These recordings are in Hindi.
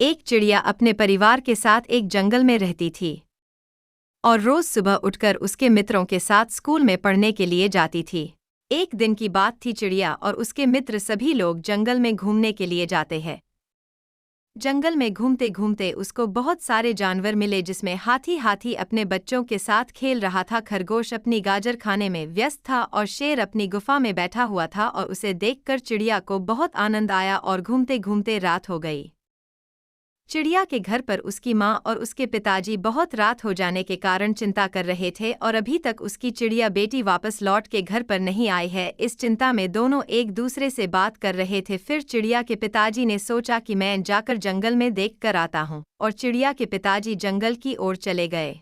एक चिड़िया अपने परिवार के साथ एक जंगल में रहती थी और रोज सुबह उठकर उसके मित्रों के साथ स्कूल में पढ़ने के लिए जाती थी। एक दिन की बात थी, चिड़िया और उसके मित्र सभी लोग जंगल में घूमने के लिए जाते हैं। जंगल में घूमते घूमते उसको बहुत सारे जानवर मिले, जिसमें हाथी अपने बच्चों के साथ खेल रहा था, खरगोश अपनी गाजर खाने में व्यस्त था और शेर अपनी गुफा में बैठा हुआ था। और उसे देखकर चिड़िया को बहुत आनंद आया और घूमते घूमते रात हो गई। चिड़िया के घर पर उसकी माँ और उसके पिताजी बहुत रात हो जाने के कारण चिंता कर रहे थे और अभी तक उसकी चिड़िया बेटी वापस लौट के घर पर नहीं आई है। इस चिंता में दोनों एक दूसरे से बात कर रहे थे। फिर चिड़िया के पिताजी ने सोचा कि मैं जाकर जंगल में देख कर आता हूँ, और चिड़िया के पिताजी जंगल की ओर चले गए।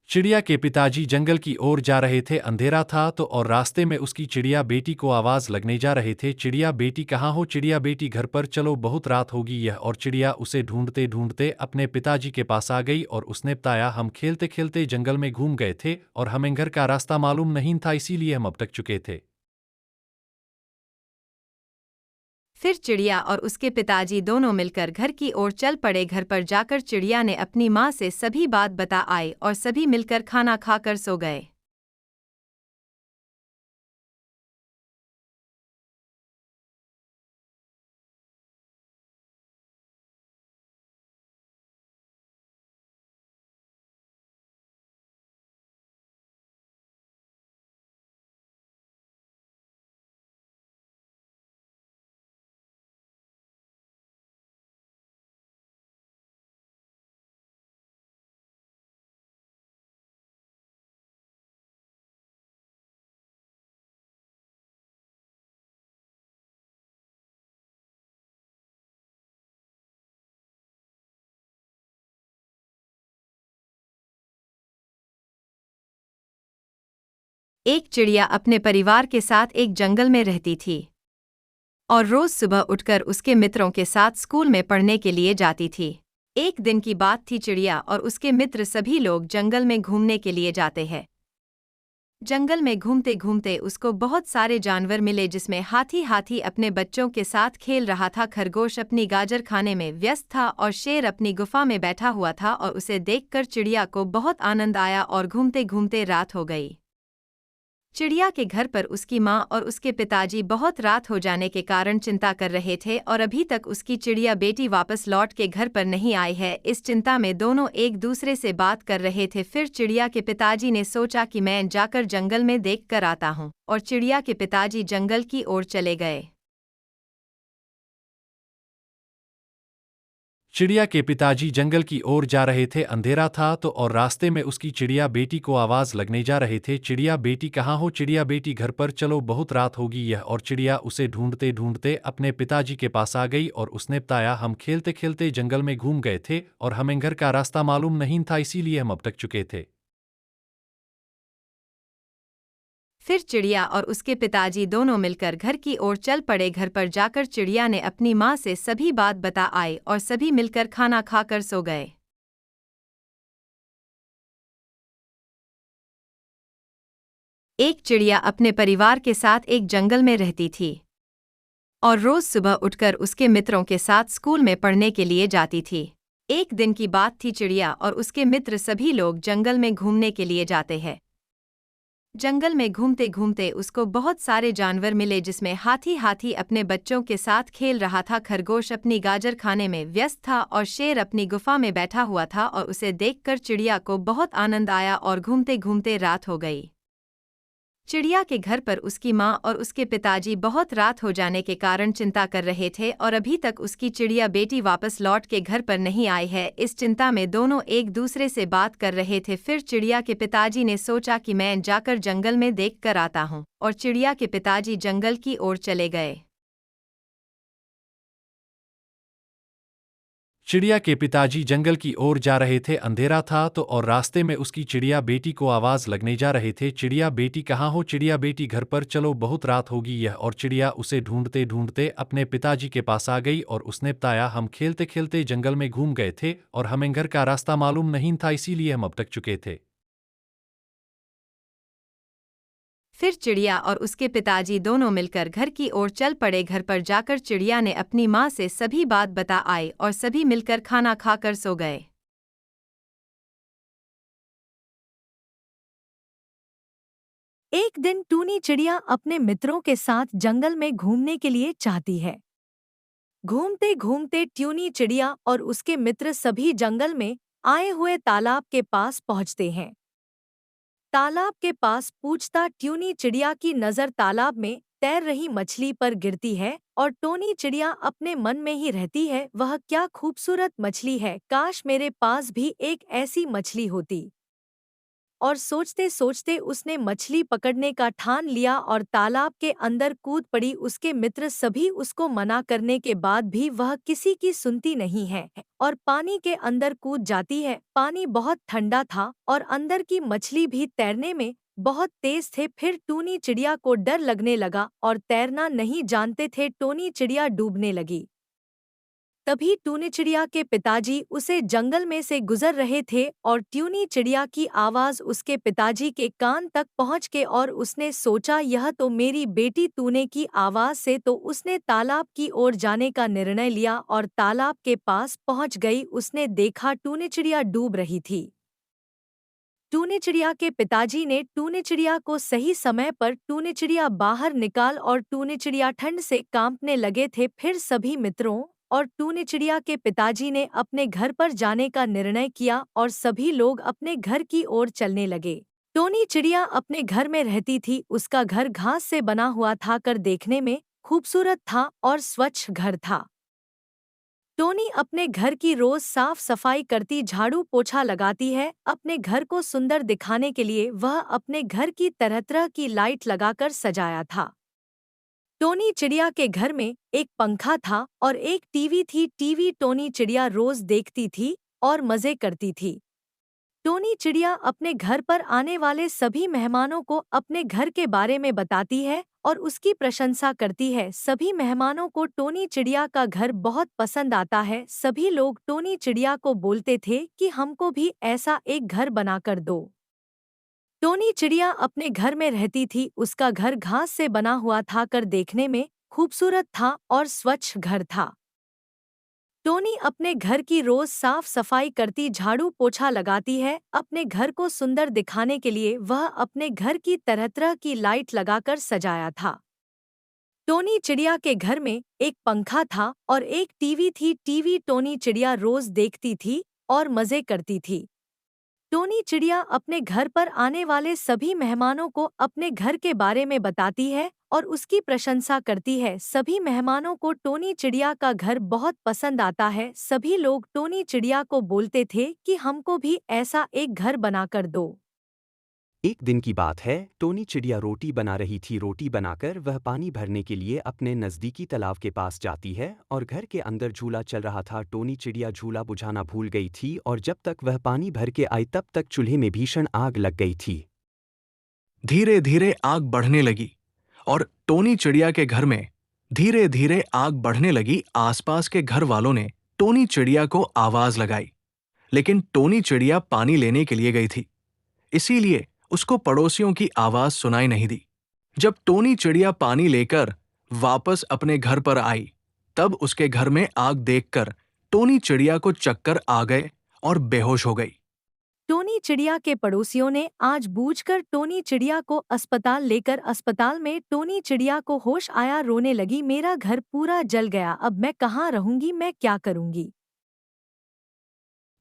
चिड़िया के पिताजी जंगल की ओर जा रहे थे। अंधेरा था तो और रास्ते में उसकी चिड़िया बेटी को आवाज लगने जा रहे थे, चिड़िया बेटी कहाँ हो, चिड़िया बेटी घर पर चलो, बहुत रात होगी यह। और चिड़िया उसे ढूंढते ढूंढते अपने पिताजी के पास आ गई और उसने बताया, हम खेलते खेलते जंगल में घूम गए थे और हमें घर का रास्ता मालूम नहीं था, इसीलिए हम अटक चुके थे। फिर चिड़िया और उसके पिताजी दोनों मिलकर घर की ओर चल पड़े। घर पर जाकर चिड़िया ने अपनी माँ से सभी बात बता आई और सभी मिलकर खाना खाकर सो गए। एक चिड़िया अपने परिवार के साथ एक जंगल में रहती थी और रोज सुबह उठकर उसके मित्रों के साथ स्कूल में पढ़ने के लिए जाती थी। एक दिन की बात थी, चिड़िया और उसके मित्र सभी लोग जंगल में घूमने के लिए जाते हैं। जंगल में घूमते घूमते उसको बहुत सारे जानवर मिले, जिसमें हाथी अपने बच्चों के साथ खेल रहा था, खरगोश अपनी गाजर खाने में व्यस्त था और शेर अपनी गुफा में बैठा हुआ था। और उसे देखकर चिड़िया को बहुत आनंद आया और घूमते घूमते रात हो गई। चिड़िया के घर पर उसकी माँ और उसके पिताजी बहुत रात हो जाने के कारण चिंता कर रहे थे और अभी तक उसकी चिड़िया बेटी वापस लौट के घर पर नहीं आई है। इस चिंता में दोनों एक दूसरे से बात कर रहे थे। फिर चिड़िया के पिताजी ने सोचा कि मैं जाकर जंगल में देख कर आता हूँ, और चिड़िया के पिताजी जंगल की ओर चले गए। चिड़िया के पिताजी जंगल की ओर जा रहे थे। अंधेरा था तो और रास्ते में उसकी चिड़िया बेटी को आवाज लगने जा रहे थे, चिड़िया बेटी कहाँ हो, चिड़िया बेटी घर पर चलो, बहुत रात होगी यह। और चिड़िया उसे ढूंढते ढूंढते अपने पिताजी के पास आ गई और उसने बताया, हम खेलते खेलते जंगल में घूम गए थे और हमें घर का रास्ता मालूम नहीं था, इसीलिए हम अटक चुके थे। फिर चिड़िया और उसके पिताजी दोनों मिलकर घर की ओर चल पड़े। घर पर जाकर चिड़िया ने अपनी माँ से सभी बात बता आई और सभी मिलकर खाना खाकर सो गए। एक चिड़िया अपने परिवार के साथ एक जंगल में रहती थी और रोज सुबह उठकर उसके मित्रों के साथ स्कूल में पढ़ने के लिए जाती थी। एक दिन की बात थी, चिड़िया और उसके मित्र सभी लोग जंगल में घूमने के लिए जाते हैं। जंगल में घूमते घूमते उसको बहुत सारे जानवर मिले, जिसमें हाथी अपने बच्चों के साथ खेल रहा था, खरगोश अपनी गाजर खाने में व्यस्त था और शेर अपनी गुफा में बैठा हुआ था। और उसे देखकर चिड़िया को बहुत आनंद आया और घूमते घूमते रात हो गई। चिड़िया के घर पर उसकी माँ और उसके पिताजी बहुत रात हो जाने के कारण चिंता कर रहे थे और अभी तक उसकी चिड़िया बेटी वापस लौट के घर पर नहीं आई है। इस चिंता में दोनों एक दूसरे से बात कर रहे थे। फिर चिड़िया के पिताजी ने सोचा कि मैं जाकर जंगल में देख कर आता हूँ, और चिड़िया के पिताजी जंगल की ओर चले गए। चिड़िया के पिताजी जंगल की ओर जा रहे थे। अंधेरा था तो और रास्ते में उसकी चिड़िया बेटी को आवाज लगने जा रहे थे, चिड़िया बेटी कहाँ हो, चिड़िया बेटी घर पर चलो, बहुत रात होगी यह। और चिड़िया उसे ढूंढते ढूंढते अपने पिताजी के पास आ गई और उसने बताया, हम खेलते खेलते जंगल में घूम गए थे और हमें घर का रास्ता मालूम नहीं था, इसीलिए हम अटक चुके थे। फिर चिड़िया और उसके पिताजी दोनों मिलकर घर की ओर चल पड़े। घर पर जाकर चिड़िया ने अपनी माँ से सभी बात बता आई और सभी मिलकर खाना खाकर सो गए। एक दिन टूनी चिड़िया अपने मित्रों के साथ जंगल में घूमने के लिए चाहती है। घूमते घूमते ट्यूनी चिड़िया और उसके मित्र सभी जंगल में आए हुए तालाब के पास पहुंचते हैं। तालाब के पास पूछता ट्यूनी चिड़िया की नज़र तालाब में तैर रही मछली पर गिरती है और टोनी चिड़िया अपने मन में ही रहती है, वह क्या खूबसूरत मछली है, काश मेरे पास भी एक ऐसी मछली होती। और सोचते सोचते उसने मछली पकड़ने का ठान लिया और तालाब के अंदर कूद पड़ी। उसके मित्र सभी उसको मना करने के बाद भी वह किसी की सुनती नहीं है और पानी के अंदर कूद जाती है। पानी बहुत ठंडा था और अंदर की मछली भी तैरने में बहुत तेज थे। फिर टूनी चिड़िया को डर लगने लगा और तैरना नहीं जानते थे टोनी चिड़िया डूबने लगी। तभी टूनी चिड़िया के पिताजी उसे जंगल में से गुजर रहे थे और ट्यूनी चिड़िया की आवाज उसके पिताजी के कान तक पहुंच के और उसने सोचा यह तो मेरी बेटी टूने की आवाज से, तो उसने तालाब की ओर जाने का निर्णय लिया और तालाब के पास पहुंच गई। उसने देखा टूनी चिड़िया डूब रही थी। टूनी चिड़िया के पिताजी ने टूनी चिड़िया को सही समय पर टूनी चिड़िया बाहर निकाल और टूनी चिड़िया ठंड से कांपने लगे थे। फिर सभी मित्रों और टूनी चिड़िया के पिताजी ने अपने घर पर जाने का निर्णय किया और सभी लोग अपने घर की ओर चलने लगे। टोनी चिड़िया अपने घर में रहती थी। उसका घर घास से बना हुआ था, कर देखने में खूबसूरत था और स्वच्छ घर था। टोनी अपने घर की रोज साफ सफाई करती, झाड़ू पोछा लगाती है। अपने घर को सुंदर दिखाने के लिए वह अपने घर की तरह तरह की लाइट लगाकर सजाया था। टोनी चिड़िया के घर में एक पंखा था और एक टीवी थी। टीवी टोनी चिड़िया रोज देखती थी और मजे करती थी। टोनी चिड़िया अपने घर पर आने वाले सभी मेहमानों को अपने घर के बारे में बताती है और उसकी प्रशंसा करती है। सभी मेहमानों को टोनी चिड़िया का घर बहुत पसंद आता है। सभी लोग टोनी चिड़िया को बोलते थे कि हमको भी ऐसा एक घर बनाकर दो। टोनी चिड़िया अपने घर में रहती थी। उसका घर घास से बना हुआ था, कर देखने में खूबसूरत था और स्वच्छ घर था। टोनी अपने घर की रोज साफ सफाई करती, झाड़ू पोछा लगाती है। अपने घर को सुंदर दिखाने के लिए वह अपने घर की तरह तरह की लाइट लगाकर सजाया था। टोनी चिड़िया के घर में एक पंखा था और एक टीवी थी। टीवी टोनी चिड़िया रोज देखती थी और मजे करती थी। टोनी चिड़िया अपने घर पर आने वाले सभी मेहमानों को अपने घर के बारे में बताती है और उसकी प्रशंसा करती है। सभी मेहमानों को टोनी चिड़िया का घर बहुत पसंद आता है। सभी लोग टोनी चिड़िया को बोलते थे कि हमको भी ऐसा एक घर बनाकर दो। एक दिन की बात है, टोनी चिड़िया रोटी बना रही थी। रोटी बनाकर वह पानी भरने के लिए अपने नज़दीकी तालाब के पास जाती है और घर के अंदर झूला चल रहा था। टोनी चिड़िया झूला बुझाना भूल गई थी और जब तक वह पानी भर के आई तब तक चूल्हे में भीषण आग लग गई थी। धीरे धीरे आग बढ़ने लगी और टोनी चिड़िया के घर में धीरे धीरे आग बढ़ने लगी। आसपास के घर वालों ने टोनी चिड़िया को आवाज लगाई, लेकिन टोनी चिड़िया पानी लेने के लिए गई थी, इसीलिए उसको पड़ोसियों की आवाज सुनाई नहीं दी। जब टोनी चिड़िया पानी लेकर वापस अपने घर पर आई, तब उसके घर में आग देखकर टोनी चिड़िया को चक्कर आ गए और बेहोश हो गई। टोनी चिड़िया के पड़ोसियों ने आज बूझकर टोनी चिड़िया को अस्पताल लेकर अस्पताल में टोनी चिड़िया को होश आया, रोने लगी, मेरा घर पूरा जल गया, अब मैं कहाँ रहूंगी, मैं क्या करूंगी।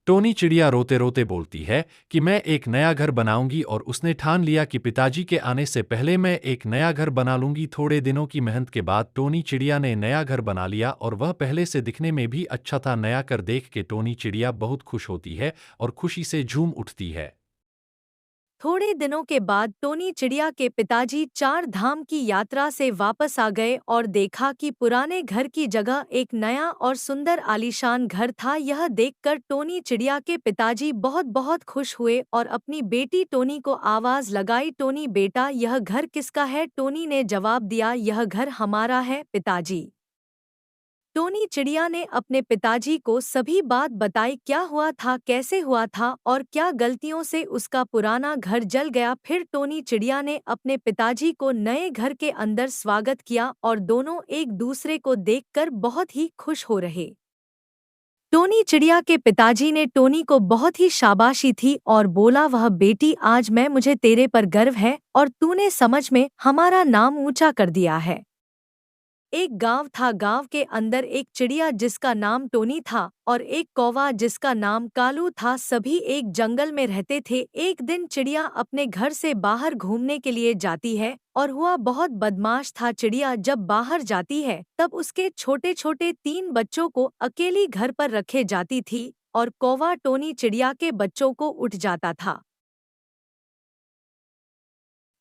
टोनी चिड़िया रोते रोते बोलती है कि मैं एक नया घर बनाऊंगी और उसने ठान लिया कि पिताजी के आने से पहले मैं एक नया घर बना लूंगी। थोड़े दिनों की मेहनत के बाद टोनी चिड़िया ने नया घर बना लिया और वह पहले से दिखने में भी अच्छा था। नया घर देख के टोनी चिड़िया बहुत खुश होती है और खुशी से झूम उठती है। थोड़े दिनों के बाद टोनी चिड़िया के पिताजी 4 धाम की यात्रा से वापस आ गए और देखा कि पुराने घर की जगह एक नया और सुंदर आलीशान घर था। यह देखकर टोनी चिड़िया के पिताजी बहुत बहुत खुश हुए और अपनी बेटी टोनी को आवाज लगाई, टोनी बेटा यह घर किसका है। टोनी ने जवाब दिया, यह घर हमारा है पिताजी। टोनी चिड़िया ने अपने पिताजी को सभी बात बताई, क्या हुआ था, कैसे हुआ था और क्या गलतियों से उसका पुराना घर जल गया। फिर टोनी चिड़िया ने अपने पिताजी को नए घर के अंदर स्वागत किया और दोनों एक दूसरे को देखकर बहुत ही खुश हो रहे। टोनी चिड़िया के पिताजी ने टोनी को बहुत ही शाबाशी थी और बोला, वह बेटी, आज मुझे तेरे पर गर्व है और तूने समझ में हमारा नाम ऊंचा कर दिया है। एक गांव था। गांव के अंदर एक चिड़िया जिसका नाम टोनी था और एक कौवा जिसका नाम कालू था। सभी एक जंगल में रहते थे। एक दिन चिड़िया अपने घर से बाहर घूमने के लिए जाती है और हुआ बहुत बदमाश था। चिड़िया जब बाहर जाती है तब उसके छोटे छोटे 3 बच्चों को अकेली घर पर रखे जाती थी और कौवा टोनी चिड़िया के बच्चों को उठ जाता था।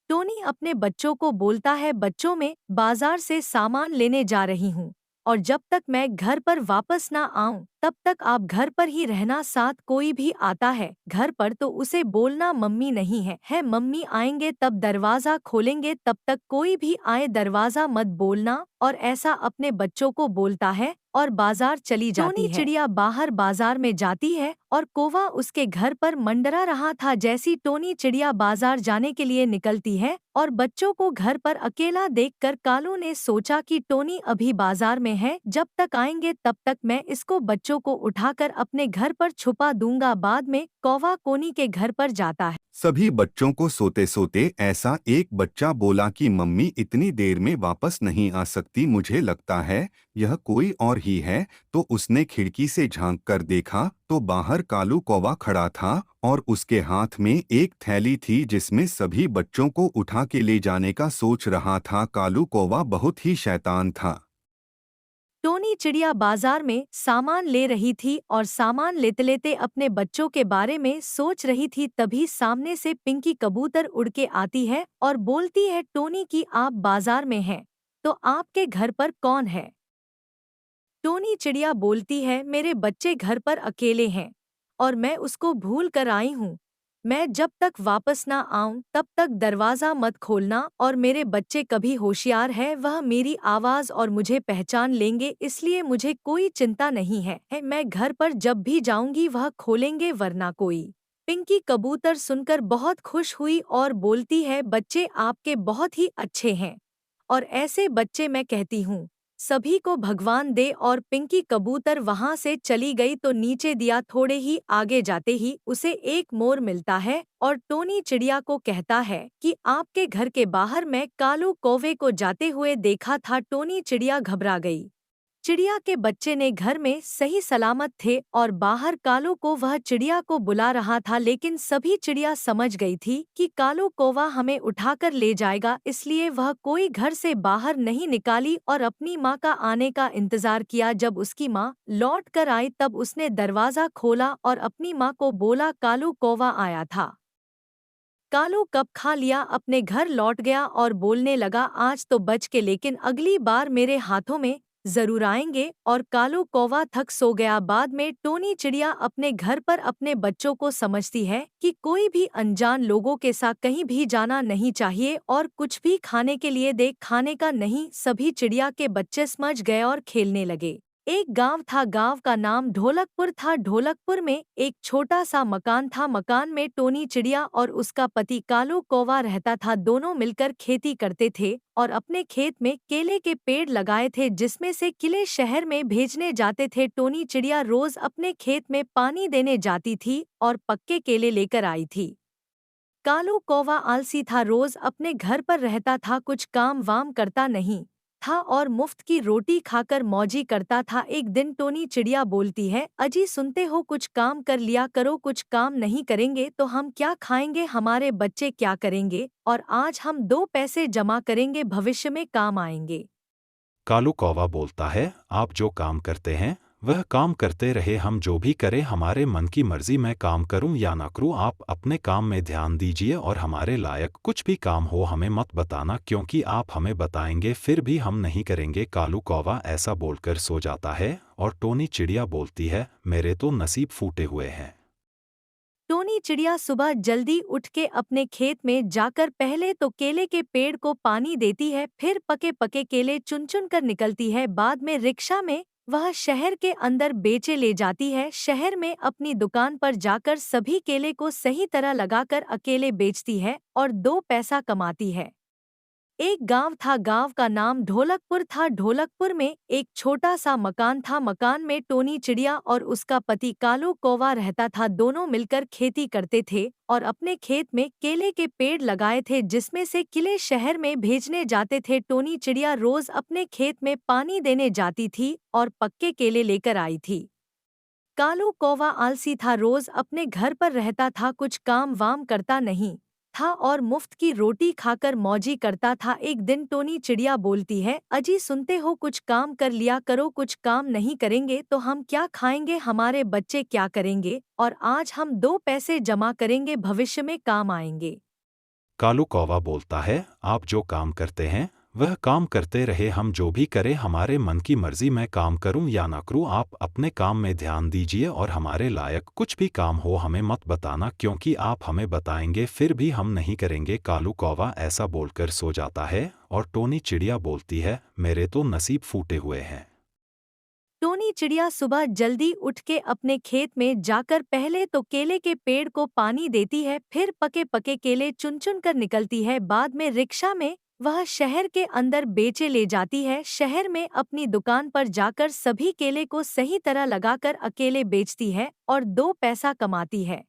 टोनी अपने बच्चों को बोलता है, बच्चों, मैं बाजार से सामान लेने जा रही हूँ और जब तक मैं घर पर वापस ना आऊं तब तक आप घर पर ही रहना। साथ कोई भी आता है घर पर तो उसे बोलना मम्मी नहीं है, मम्मी आएंगे तब दरवाजा खोलेंगे, तब तक कोई भी आए दरवाजा मत बोलना। और ऐसा अपने बच्चों को बोलता है और बाजार चली जाती है। टोनी चिड़िया बाहर बाजार में जाती है और कौवा उसके घर पर मंडरा रहा था। जैसी टोनी चिड़िया बाजार जाने के लिए निकलती है और बच्चों को घर पर अकेला देखकर कालू ने सोचा कि टोनी अभी बाजार में है, जब तक आएंगे तब तक मैं इसको बच्चों को उठाकर अपने घर पर छुपा दूंगा। बाद में कौवा टोनी के घर पर जाता है। सभी बच्चों को सोते सोते ऐसा एक बच्चा बोला कि मम्मी इतनी देर में वापस नहीं आ सकती, मुझे लगता है यह कोई और ही है। तो उसने खिड़की से झांक कर देखा तो बाहर कालू कौवा खड़ा था और उसके हाथ में एक थैली थी जिसमें सभी बच्चों को उठा के ले जाने का सोच रहा था। कालू कौवा बहुत ही शैतान था। टोनी चिड़िया बाजार में सामान ले रही थी और सामान लेते लेते अपने बच्चों के बारे में सोच रही थी। तभी सामने से पिंकी कबूतर उड़ के आती है और बोलती है, टोनी कि आप बाजार में हैं, तो आपके घर पर कौन है? टोनी चिड़िया बोलती है, मेरे बच्चे घर पर अकेले हैं और मैं उसको भूल कर आई हूँ। मैं जब तक वापस ना आऊं तब तक दरवाज़ा मत खोलना और मेरे बच्चे कभी होशियार है, वह मेरी आवाज़ और मुझे पहचान लेंगे, इसलिए मुझे कोई चिंता नहीं है। मैं घर पर जब भी जाऊंगी वह खोलेंगे वरना कोई। पिंकी कबूतर सुनकर बहुत खुश हुई और बोलती है, बच्चे आपके बहुत ही अच्छे हैं और ऐसे बच्चे मैं कहती हूँ सभी को भगवान दे। और पिंकी कबूतर वहां से चली गई तो नीचे दिया। थोड़े ही आगे जाते ही उसे एक मोर मिलता है और टोनी चिड़िया को कहता है कि आपके घर के बाहर मैं कालू कौवे को जाते हुए देखा था। टोनी चिड़िया घबरा गई। चिड़िया के बच्चे ने घर में सही सलामत थे और बाहर कालू को वह चिड़िया को बुला रहा था, लेकिन सभी चिड़िया समझ गई थी कि कालू कौवा हमें उठाकर ले जाएगा, इसलिए वह कोई घर से बाहर नहीं निकाली और अपनी माँ का आने का इंतजार किया। जब उसकी माँ लौट कर आई तब उसने दरवाज़ा खोला और अपनी माँ को बोला, कालू कौवा आया था। कालू कब खा लिया, अपने घर लौट गया और बोलने लगा, आज तो बच के, लेकिन अगली बार मेरे हाथों में जरूर आएंगे। और कालू कौवा थक सो गया। बाद में टोनी चिड़िया अपने घर पर अपने बच्चों को समझती है कि कोई भी अनजान लोगों के साथ कहीं भी जाना नहीं चाहिए और कुछ भी खाने के लिए दे, खाने का नहीं। सभी चिड़िया के बच्चे समझ गए और खेलने लगे। एक गांव था। गांव का नाम ढोलकपुर था। ढोलकपुर में एक छोटा सा मकान था। मकान में टोनी चिड़िया और उसका पति कालू कौवा रहता था। दोनों मिलकर खेती करते थे और अपने खेत में केले के पेड़ लगाए थे जिसमें से किले शहर में भेजने जाते थे। टोनी चिड़िया रोज अपने खेत में पानी देने जाती थी और पक्के केले लेकर आई थी। कालू कौवा आलसी था, रोज अपने घर पर रहता था, कुछ काम वाम करता नहीं था और मुफ्त की रोटी खाकर मौजी करता था। एक दिन टोनी चिड़िया बोलती है, अजी सुनते हो, कुछ काम कर लिया करो, कुछ काम नहीं करेंगे तो हम क्या खाएंगे, हमारे बच्चे क्या करेंगे, और आज हम 2 पैसे जमा करेंगे, भविष्य में काम आएंगे। कालू कौवा बोलता है, आप जो काम करते हैं वह काम करते रहे, हम जो भी करें हमारे मन की मर्जी, मैं काम करूं या ना करूं, आप अपने काम में ध्यान दीजिए और हमारे लायक कुछ भी काम हो हमें मत बताना, क्योंकि आप हमें बताएंगे फिर भी हम नहीं करेंगे। कालू कौवा ऐसा बोलकर सो जाता है और टोनी चिड़िया बोलती है, मेरे तो नसीब फूटे हुए हैं। टोनी चिड़िया सुबह जल्दी उठ के अपने खेत में जाकर पहले तो केले के पेड़ को पानी देती है, फिर पके पके केले चुन चुन कर निकलती है। बाद में रिक्शा में वह शहर के अंदर बेचे ले जाती है। शहर में अपनी दुकान पर जाकर सभी केले को सही तरह लगाकर अकेले बेचती है और 2 पैसा कमाती है। एक गांव था, गांव का नाम ढोलकपुर था। ढोलकपुर में एक छोटा सा मकान था। मकान में टोनी चिड़िया और उसका पति कालू कौवा रहता था। दोनों मिलकर खेती करते थे और अपने खेत में केले के पेड़ लगाए थे, जिसमें से किले शहर में भेजने जाते थे। टोनी चिड़िया रोज अपने खेत में पानी देने जाती थी और पक्के केले लेकर आई थी। कालू कौवा आलसी था, रोज अपने घर पर रहता था, कुछ काम वाम करता नहीं था और मुफ्त की रोटी खाकर मौजी करता था। एक दिन टोनी चिड़िया बोलती है, अजी सुनते हो, कुछ काम कर लिया करो, कुछ काम नहीं करेंगे तो हम क्या खाएंगे, हमारे बच्चे क्या करेंगे, और आज हम 2 पैसे जमा करेंगे, भविष्य में काम आएंगे। कालू कौवा बोलता है, आप जो काम करते हैं वह काम करते रहे, हम जो भी करें हमारे मन की मर्जी, मैं काम करूं या ना करूं, आप अपने काम में ध्यान दीजिए और हमारे लायक कुछ भी काम हो हमें मत बताना, क्योंकि आप हमें बताएंगे फिर भी हम नहीं करेंगे। कालू कौवा ऐसा बोलकर सो जाता है और टोनी चिड़िया बोलती है, मेरे तो नसीब फूटे हुए हैं। टोनी चिड़िया सुबह जल्दी उठ के अपने खेत में जाकर पहले तो केले के पेड़ को पानी देती है, फिर पके पके केले चुन चुन कर निकलती है। बाद में रिक्शा में वह शहर के अंदर बेचे ले जाती है। शहर में अपनी दुकान पर जाकर सभी केले को सही तरह लगाकर अकेले बेचती है और 2 पैसा कमाती है।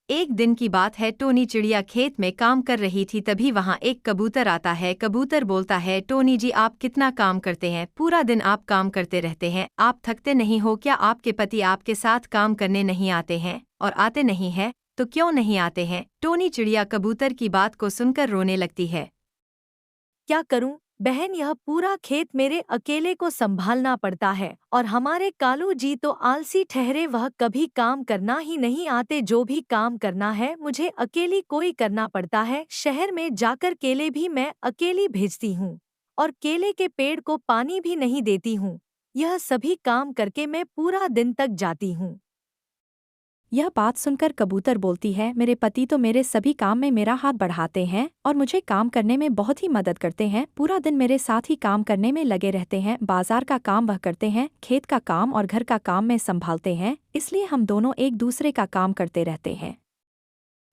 एक दिन की बात है, टोनी चिड़िया खेत में काम कर रही थी, तभी वहाँ एक कबूतर आता है। कबूतर बोलता है, टोनी जी आप कितना काम करते हैं, पूरा दिन आप काम करते रहते हैं, आप थकते नहीं हो क्या, आपके पति आपके साथ काम करने नहीं आते हैं, और आते नहीं हैं तो क्यों नहीं आते हैं। टोनी चिड़िया कबूतर की बात को सुनकर रोने लगती है। क्या करूं बहन, यह पूरा खेत मेरे अकेले को संभालना पड़ता है और हमारे कालू जी तो आलसी ठहरे, वह कभी काम करना ही नहीं आते, जो भी काम करना है मुझे अकेली कोई करना पड़ता है। शहर में जाकर केले भी मैं अकेली भेजती हूँ और केले के पेड़ को पानी भी नहीं देती हूँ। यह सभी काम करके मैं पूरा दिन तक जाती हूँ। यह बात सुनकर कबूतर बोलती है, मेरे पति तो मेरे सभी काम में मेरा हाथ बढ़ाते हैं और मुझे काम करने में बहुत ही मदद करते हैं, पूरा दिन मेरे साथ ही काम करने में लगे रहते हैं, बाजार का काम वह करते हैं, खेत का काम और घर का काम में संभालते हैं, इसलिए हम दोनों एक दूसरे का काम करते रहते हैं।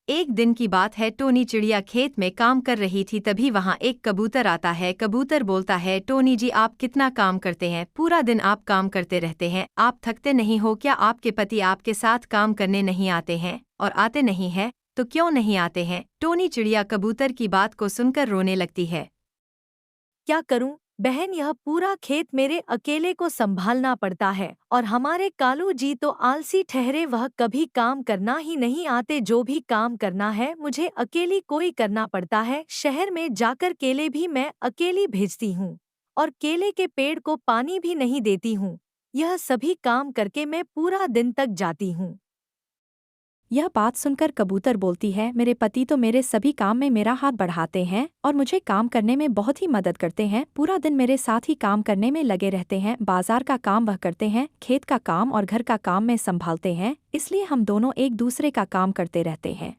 एक दिन की बात है, टोनी चिड़िया खेत में काम कर रही थी, तभी वहाँ एक कबूतर आता है। कबूतर बोलता है, टोनी जी आप कितना काम करते हैं, पूरा दिन आप काम करते रहते हैं, आप थकते नहीं हो क्या, आपके पति आपके साथ काम करने नहीं आते हैं, और आते नहीं हैं तो क्यों नहीं आते हैं। टोनी चिड़िया कबूतर की बात को सुनकर रोने लगती है। क्या करूं बहन, यह पूरा खेत मेरे अकेले को संभालना पड़ता है और हमारे कालू जी तो आलसी ठहरे, वह कभी काम करना ही नहीं आते, जो भी काम करना है मुझे अकेली कोई करना पड़ता है। शहर में जाकर केले भी मैं अकेली भेजती हूँ और केले के पेड़ को पानी भी नहीं देती हूँ। यह सभी काम करके मैं पूरा दिन तक जाती हूँ। यह बात सुनकर कबूतर बोलती है, मेरे पति तो मेरे सभी काम में मेरा हाथ बढ़ाते हैं और मुझे काम करने में बहुत ही मदद करते हैं, पूरा दिन मेरे साथ ही काम करने में लगे रहते हैं, बाजार का काम वह करते हैं, खेत का काम और घर का काम में संभालते हैं, इसलिए हम दोनों एक दूसरे का काम करते रहते हैं।